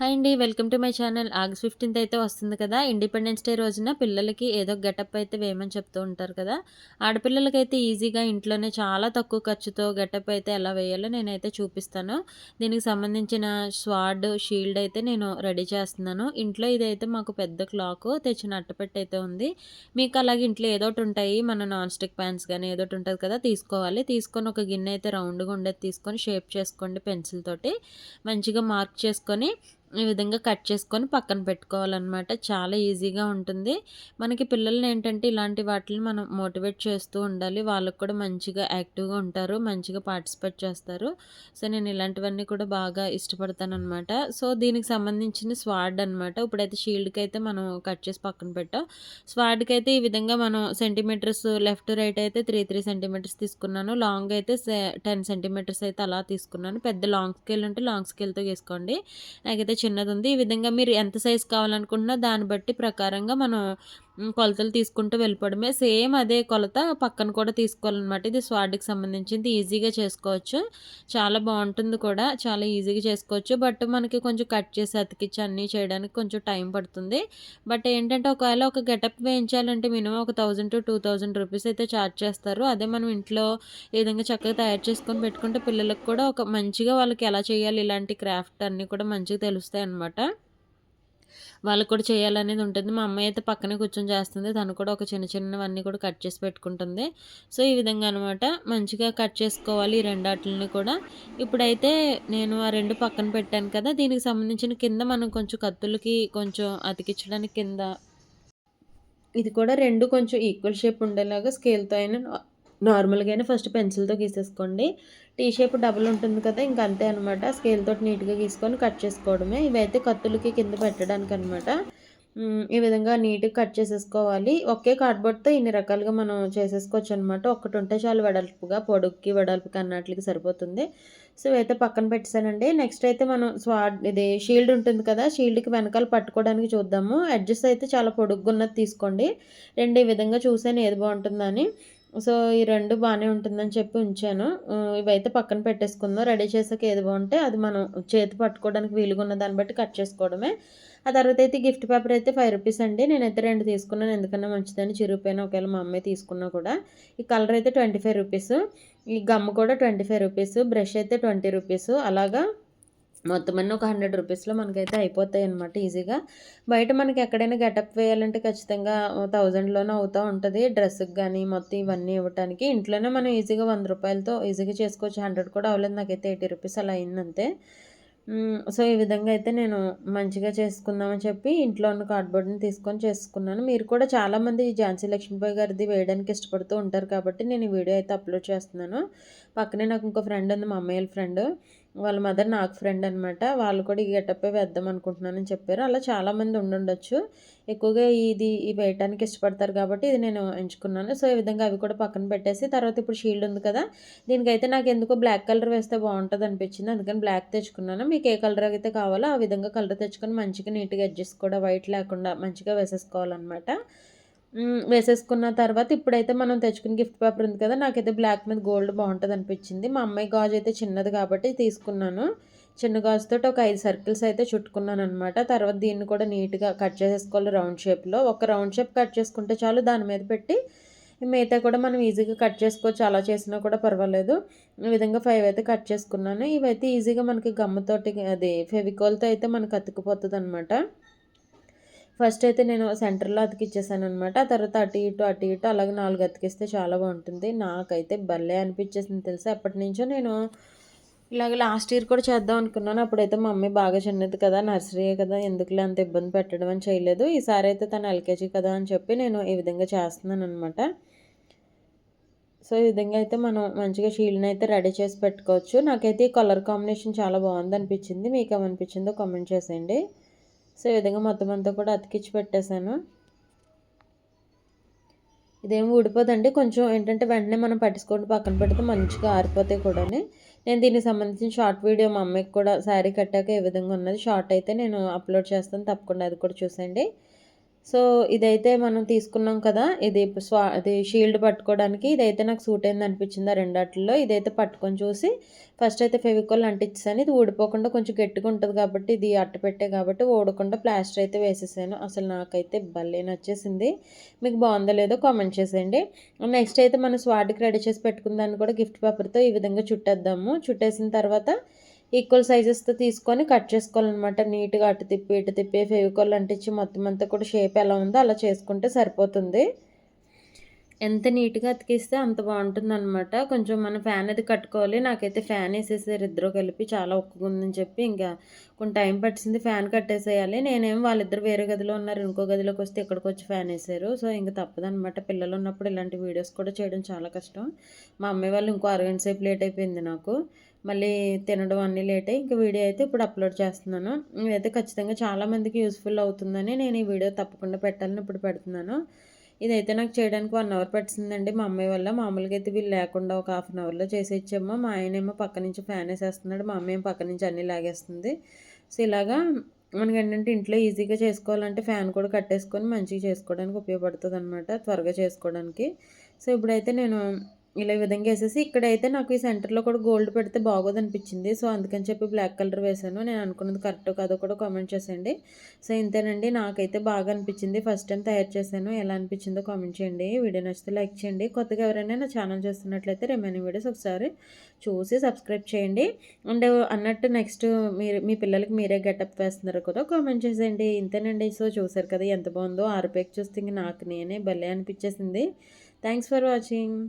Hi అండి. Welcome to my channel. August 15థ్ అయితే వస్తుంది కదా! ఇండిపెండెన్స్ డే రోజున పిల్లలకి ఏదో గెటప్ అయితే వేయమని చెప్తూ ఉంటారు కదా! ఆడపిల్లలకైతే ఈజీగా ఇంట్లోనే చాలా తక్కువ ఖర్చుతో గెటప్ అయితే ఎలా వేయాలో నేనైతే చూపిస్తాను. దీనికి సంబంధించిన స్వాడ్, షీల్డ్ అయితే నేను రెడీ చేస్తున్నాను. ఇంట్లో ఇదైతే మాకు పెద్ద క్లాకు తెచ్చిన అట్టపెట్ట అయితే ఉంది. మీకు అలాగే ఇంట్లో ఏదోటి ఉంటాయి. మన నాన్ స్టిక్ పాన్స్ గానీ ఏదోటి ఉంటది కదా! తీసుకోవాలి. తీసుకొని ఒక గిన్నె అయితే రౌండ్‌గా ఉండేది తీసుకొని షేప్ చేసుకోండి పెన్సిల్ తోటి. మంచిగా మార్క్ చేసుకొని ఈ విధంగా కట్ చేసుకొని పక్కన పెట్టుకోవాలనమాట. చాలా ఈజీగా ఉంటుంది. మనకి పిల్లల్నేంటంటే ఇలాంటి వాటిని మనం మోటివేట్ చేస్తూ ఉండాలి. వాళ్ళకి కూడా మంచిగా యాక్టివ్‌గా ఉంటారు. మంచిగా పార్టిసిపేట్ చేస్తారు. సో, నేను ఇలాంటివన్నీ కూడా బాగా ఇష్టపడతాననమాట. సో, దీనికి సంబంధించిన స్వాడ్ అనమాట. ఇప్పుడైతే షీల్డ్‌కైతే మనం కట్ చేసి పక్కన పెట్టాం. స్వాడ్‌కైతే ఈ విధంగా మనం సెంటీమీటర్స్ లెఫ్ట్, రైట్ అయితే 3 సెంటీమీటర్స్ తీసుకున్నాను. లాంగ్ అయితే 10 సెంటీమీటర్స్ అయితే అలా తీసుకున్నాను. పెద్ద లాంగ్ స్కేల్ ఉంటే లాంగ్ స్కేల్‌తో గీసుకోండి. నాకైతే చిన్నదుంది. ఈ విధంగా మీరు ఎంత సైజ్ కావాలనుకుంటున్నా దాన్ని బట్టి ప్రకారంగా మనం కొలతలు తీసుకుంటూ వెళ్ళిపోవడమే. సేమ్ అదే కొలత పక్కన కూడా తీసుకోవాలనమాట. ఇది స్వాడ్‌కి సంబంధించింది. ఈజీగా చేసుకోవచ్చు. చాలా బావుంటుంది కూడా. చాలా ఈజీగా చేసుకోవచ్చు. బట్ మనకి కొంచెం కట్ చేసి అతికిచ్చి అన్నీ చేయడానికి కొంచెం టైం పడుతుంది. బట్ ఏంటంటే ఒకవేళ ఒక గెటప్ వేయించాలంటే మినిమమ్ ఒక 1000-2000 రూపీస్ అయితే చార్జ్ చేస్తారు. అదే మనం ఇంట్లో ఈ విధంగా చక్కగా తయారు చేసుకొని పెట్టుకుంటే పిల్లలకి కూడా ఒక మంచిగా వాళ్ళకి ఎలా చేయాలి ఇలాంటి క్రాఫ్ట్ అన్నీ కూడా మంచిగా తెలుస్తాయన్నమాట. వాళ్ళకి కూడా చేయాలనేది ఉంటుంది. మా అమ్మాయి అయితే పక్కనే కూర్చొని చేస్తుంది. తను కూడా ఒక చిన్న చిన్నవన్నీ కూడా కట్ చేసి పెట్టుకుంటుంది. సో, ఈ విధంగా అనమాట మంచిగా కట్ చేసుకోవాలి ఈ రెండాటిలిని కూడా. ఇప్పుడైతే నేను ఆ 2 పక్కన పెట్టాను కదా! దీనికి సంబంధించిన కింద మనం కొంచెం కత్తులకి కొంచెం అతికించడానికి కింద ఇది కూడా 2 కొంచెం ఈక్వల్ షేప్ ఉండేలాగా స్కేల్‌తో అయినా నార్మల్‌గా అయినా ఫస్ట్ పెన్సిల్‌తో గీసేసుకోండి. టీ షేప్ డబుల్ ఉంటుంది కదా! ఇంక అంతే అనమాట. స్కేల్ తోటి నీట్‌గా గీసుకొని కట్ చేసుకోవడమే. ఇవైతే కత్తులకి కింద పెట్టడానికనమాట. ఈ విధంగా నీట్‌గా కట్ చేసేసుకోవాలి. ఒకే కార్డ్‌బోర్డ్‌తో ఇన్ని రకాలుగా మనం చేసేసుకోవచ్చనమాట. ఒక్కటుంటే చాలు వెడల్పుగా, పొడుగ్కి, వెడల్పుకి అన్నాట్లికి సరిపోతుంది. సో, ఇవైతే పక్కన పెట్టేసానండి. నెక్స్ట్ అయితే మనం ఇది షీల్డ్ ఉంటుంది కదా! షీల్డ్‌కి వెనకాల పట్టుకోవడానికి చూద్దాము. ఎడ్జెస్ అయితే చాలా పొడుగ్గున్నది తీసుకోండి. 2 ఈ విధంగా చూసాను ఏది బావుంటుందని. సో, ఈ 2 బానే ఉంటుందని చెప్పి ఉంచాను. ఇవైతే పక్కన పెట్టేసుకుందాం. రెడీ చేసాక ఏది బావుంటే అది మనం చేతి పట్టుకోవడానికి వీలుగా ఉన్న దాన్ని బట్టి కట్ చేసుకోవడమే. ఆ తర్వాతయితే గిఫ్ట్ పేపర్ అయితే రూ. 5 అండి. నేనైతే 2 తీసుకున్నాను. ఎందుకన్నా మంచిదని చిరిగిపోయినా ఒకవేళ మా అమ్మాయి తీసుకున్నా కూడా. ఈ కలర్ అయితే రూ. 25. ఈ గమ్ కూడా రూ. 25. బ్రష్ అయితే రూ. 20 అలాగా మొత్తం అన్నీ ఒక రూ. 100లో మనకైతే అయిపోతాయన్నమాట ఈజీగా. బయట మనకి ఎక్కడైనా గెటప్ వేయాలంటే ఖచ్చితంగా 1000లోనే అవుతా ఉంటది. డ్రెస్‌కి గానీ మొత్తం ఇవన్నీ ఇవ్వటానికి. ఇంట్లోనే మనం ఈజీగా రూ. 100తో ఈజీగా చేసుకోవచ్చు. 100 కూడా అవ్వలేదు. నాకైతే రూ. 80 అలా అయిందంతే. సో, ఈ విధంగా అయితే నేను మంచిగా చేసుకుందామని చెప్పి ఇంట్లో ఉన్న కార్డ్‌బోర్డ్‌ని తీసుకొని చేసుకున్నాను. మీరు కూడా చాలామంది ఈ ఝాన్సీ లక్ష్మీబాయి గారిది వేయడానికి ఇష్టపడుతూ ఉంటారు కాబట్టి నేను ఈ వీడియో అయితే అప్‌లోడ్ చేస్తున్నాను. పక్కనే నాకు ఇంకో ఫ్రెండ్ ఉంది. మా అమ్మాయి వాళ్ళ ఫ్రెండ్. వాళ్ళ మదర్ నాకు ఫ్రెండ్ అనమాట. వాళ్ళు కూడా ఈ గెటప్పే వేద్దాం అనుకుంటున్నానని చెప్పారు. అలా చాలామంది ఉండుండొచ్చు. ఎక్కువగా ఇది వేయటానికి ఇష్టపడతారు కాబట్టి ఇది నేను ఎంచుకున్నాను. సో, ఈ విధంగా అవి కూడా పక్కన పెట్టేసి తర్వాత ఇప్పుడు షీల్డ్ ఉంది కదా! దీనికైతే నాకెందుకో బ్లాక్ కలర్ వేస్తే బావుంటదనిపించింది. అందుకని బ్లాక్ తెచ్చుకున్నాను. మీకు ఏ కలర్ అయితే కావాలో ఆ విధంగా కలర్ తెచ్చుకొని మంచిగా నీట్‌గా ఎడ్జెస్ కూడా వైట్ లేకుండా మంచిగా వేసేసుకోవాలనమాట. వేసేసుకున్న తర్వాత ఇప్పుడైతే మనం తెచ్చుకున్న గిఫ్ట్ పేపర్ ఉంది కదా! నాకైతే బ్లాక్ మీద గోల్డ్ బావుంటదనిపించింది. మా అమ్మాయి గాజయితే చిన్నది కాబట్టి తీసుకున్నాను. చిన్న గాజుతోటి ఒక 5 సర్కిల్స్ అయితే చుట్టుకున్నాననమాట. తర్వాత దీన్ని కూడా నీట్‌గా కట్ చేసేసుకోవాలి రౌండ్ షేప్‌లో. ఒక రౌండ్ షేప్ కట్ చేసుకుంటే చాలు. దాని మీద పెట్టి మిగతా కూడా మనం ఈజీగా కట్ చేసుకోవచ్చు. అలా చేసినా కూడా పర్వాలేదు. ఈ విధంగా 5 అయితే కట్ చేసుకున్నాను. ఇవైతే ఈజీగా మనకి గమ్ముతోటి అది ఫెవికాల్‌తో అయితే మనకు అతుక్కుపోతదనమాట. ఫస్ట్ అయితే నేను సెంటర్‌లో అతికిచ్చేసాననమాట. ఆ తర్వాత అటు ఇటు, అటు ఇటు అలాగే 4 అతికిస్తే చాలా బావుంటుంది. నాకైతే భలే అనిపిచ్చేసింది తెలుసా! ఎప్పటినుంచో నేను ఇలాగ లాస్ట్ ఇయర్ కూడా చేద్దాం అనుకున్నాను. అప్పుడైతే మా అమ్మాయి బాగా చిన్నది కదా! నర్సరీయే కదా! ఎందుకులే అంత ఇబ్బంది పెట్టడం అని చేయలేదు. ఈసారైతే తను ఎల్‌కేజీ కదా! అని చెప్పి నేను ఈ విధంగా చేస్తున్నాననమాట. సో, ఈ విధంగా అయితే మనం మంచిగా షీల్డ్‌నయితే రెడీ చేసి పెట్టుకోవచ్చు. నాకైతే ఈ కలర్ కాంబినేషన్ చాలా బావుందనిపిచ్చింది. మీకేమనిపిచ్చిందో కామెంట్ చేసేయండి. సో, ఈ విధంగా మొత్తం అంతా కూడా అతికిచ్చి పెట్టేశాను. ఇదేమి ఊడిపోదండి. కొంచెం ఏంటంటే వెంటనే మనం పట్టేసుకొని పక్కన పెడితే మంచిగా ఆరిపోతాయి కూడాని. నేను దీనికి సంబంధించిన షార్ట్ వీడియో మా అమ్మాయికి కూడా శారీ కట్టాక ఏ విధంగా ఉన్నది షార్ట్ అయితే నేను అప్‌లోడ్ చేస్తాను. తప్పకుండా అది కూడా చూసేయండి. సో, ఇదైతే మనం తీసుకున్నాం కదా! ఇది షీల్డ్ పట్టుకోవడానికి ఇదైతే నాకు సూట్ అయిందనిపించింది ఆ రెండాటిల్లో. ఇదైతే పట్టుకొని చూసి ఫస్ట్ అయితే ఫెవికాల్ అంటించేసాను. ఇది ఊడిపోకుండా కొంచెం గట్టిగా ఉంటది కాబట్టి, ఇది అట్టపెట్టే కాబట్టి ఊడకుండా ప్లాస్టర్ అయితే వేసేసాను. అసలు నాకైతే భలే నచ్చేసింది. మీకు బావుందో లేదో కామెంట్ చేసేయండి. నెక్స్ట్ అయితే మనం స్వాడ్‌కి రెడీ చేసి పెట్టుకున్న దాన్ని కూడా గిఫ్ట్ పేపర్‌తో ఈ విధంగా చుట్టేద్దాము. చుట్టేసిన తర్వాత ఈక్వల్ సైజెస్‌తో తీసుకొని కట్ చేసుకోవాలనమాట. నీట్‌గా అటు తిప్పి, ఇటు తిప్పి ఫెవికాల్ అంటించి మొత్తం అంతా కూడా షేప్ ఎలా ఉందో అలా చేసుకుంటే సరిపోతుంది. ఎంత నీట్‌గా అతికిస్తే అంత బావుంటుందనమాట. కొంచెం మనం ఫ్యాన్ అది కట్టుకోవాలి. నాకైతే ఫ్యాన్ ఏసేసారు ఇద్దరు కలిపి. చాలా ఉక్కగుందని చెప్పి ఇంకా కొంచెం టైం పట్టింది ఫ్యాన్ కట్టేసేయాలి. నేనేమో వాళ్ళిద్దరు వేరే గదిలో ఉన్నారు. ఇంకో గదిలోకొస్తే ఇక్కడికొచ్చి ఫ్యాన్ ఏసారు. సో, ఇంక తప్పదనమాట. పిల్లలున్నప్పుడు ఇలాంటి వీడియోస్ కూడా చేయడం చాలా కష్టం. మా అమ్మయ్య వాళ్ళు ఇంకో అరగంట సేపు లేట్ అయిపోయింది నాకు. మళ్ళీ తినడం అన్నీ లేటే. ఇంక వీడియో అయితే ఇప్పుడు అప్‌లోడ్ చేస్తున్నాను. ఇదైతే ఖచ్చితంగా చాలా మందికి యూజ్‌ఫుల్ అవుతుందని నేను ఈ వీడియో తప్పకుండా పెట్టాలని ఇప్పుడు పెడుతున్నాను. ఇదైతే నాకు చేయడానికి 1 అవర్ పట్టిందండి మా అమ్మయ్య వల్ల. మామూలుగా అయితే వీళ్ళు లేకుండా ఒక హాఫ్ అన్ అవర్‌లో చేసేయచ్చేమో. మా ఆయనేమో పక్క నుంచి ఫ్యాన్ ఏసేస్తున్నాడు. మా అమ్మేమో పక్క నుంచి అన్నీ లాగేస్తుంది. సో, ఇలాగా మనకేంటంటే ఇంట్లో ఈజీగా చేసుకోవాలంటే ఫ్యాన్ కూడా కట్టేసుకొని మంచిగా చేసుకోవడానికి ఉపయోగపడుతదనమాట. త్వరగా చేసుకోవడానికి. సో, ఇప్పుడైతే నేను ఇలా ఈ విధంగా ఏసేసి ఇక్కడైతే నాకు ఈ సెంటర్‌లో కూడా గోల్డ్ పెడితే బాగోదనిపించింది. సో, అందుకని చెప్పి బ్లాక్ కలర్ వేశాను. నేను అనుకున్నది కరెక్టో కాదో కూడా కామెంట్ చేసేయండి. సో, ఇంతేనండి. నాకైతే బాగా అనిపించింది. ఫస్ట్ టైం తయారు చేశాను. ఎలా అనిపించిందో కామెంట్ చేయండి. వీడియో నచ్చితే లైక్ చేయండి. కొత్తగా ఎవరైనా నా ఛానల్ చూస్తున్నట్లయితే రిమైనింగ్ వీడియోస్ ఒకసారి చూసి సబ్స్క్రైబ్ చేయండి. అండ్ అన్నట్టు నెక్స్ట్ మీ పిల్లలకి మీరే గెటప్ వేస్తున్నారు కదా! కామెంట్ చేసేయండి. ఇంతేనండి. సో, చూసారు కదా ఎంత బాగుందో. ఆరిపోయాక చూస్తే ఇంక నాకు నేనే భలే అనిపించేసింది. Thanks for watching.